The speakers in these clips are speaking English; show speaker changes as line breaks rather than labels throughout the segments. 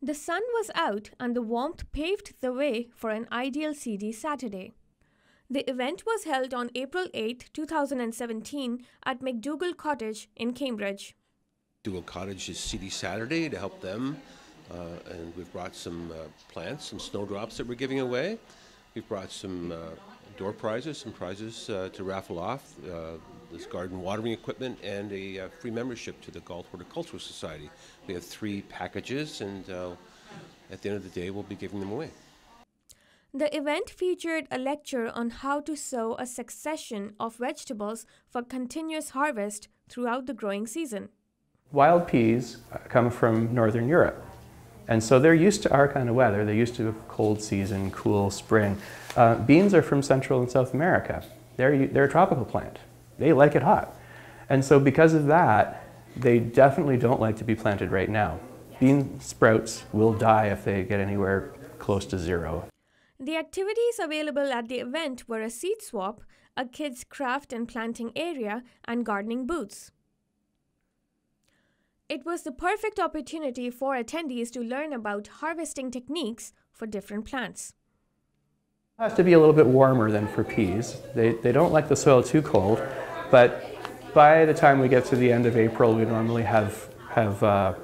The sun was out and the warmth paved the way for an ideal Seedy Saturday. The event was held on April 8, 2017 at McDougall Cottage in Cambridge.
McDougall Cottage is Seedy Saturday to help them, and we've brought some plants, some snowdrops that we're giving away. We've brought some door prizes, some prizes to raffle off, this garden watering equipment, and a free membership to the Galt Horticultural Society. We have 3 packages, and at the end of the day, we'll be giving them away.
The event featured a lecture on how to sow a succession of vegetables for continuous harvest throughout the growing season.
Wild peas come from Northern Europe, and so they're used to our kind of weather. They're used to a cold season, cool spring. Beans are from Central and South America. They're a tropical plant. They like it hot. And so because of that, they definitely don't like to be planted right now. Bean sprouts will die if they get anywhere close to 0.
The activities available at the event were a seed swap, a kids' craft and planting area, and gardening booths. It was the perfect opportunity for attendees to learn about harvesting techniques for different plants.
It has to be a little bit warmer than for peas. They don't like the soil too cold, but by the time we get to the end of April, we normally have a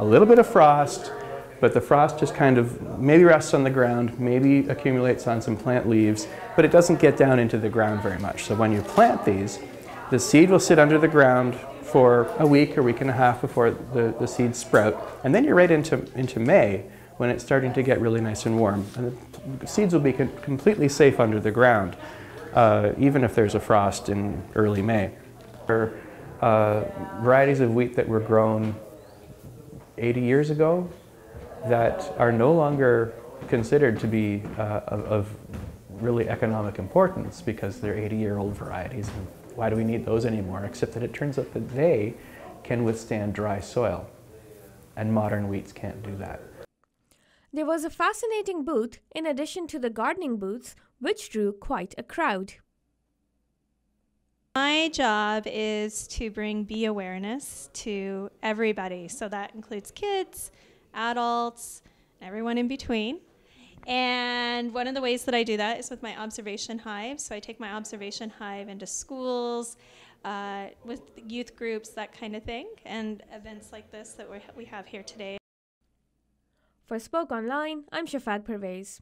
little bit of frost, but the frost just kind of maybe rests on the ground, maybe accumulates on some plant leaves, but it doesn't get down into the ground very much. So when you plant these, the seed will sit under the ground for a week and a half before the seeds sprout, and then you're right into May when it's starting to get really nice and warm. And the seeds will be completely safe under the ground, even if there's a frost in early May. There are varieties of wheat that were grown 80 years ago that are no longer considered to be of really economic importance because they're 80-year-old varieties. And why do we need those anymore? Except that it turns out that they can withstand dry soil, and modern wheats can't do that.
There was a fascinating booth in addition to the gardening booths, which drew quite a crowd.
My job is to bring bee awareness to everybody. So that includes kids, adults, everyone in between. And one of the ways that I do that is with my observation hive. So I take my observation hive into schools, with youth groups, that kind of thing, and events like this that we have here today.
For Spoke Online, I'm Shafag Pervez.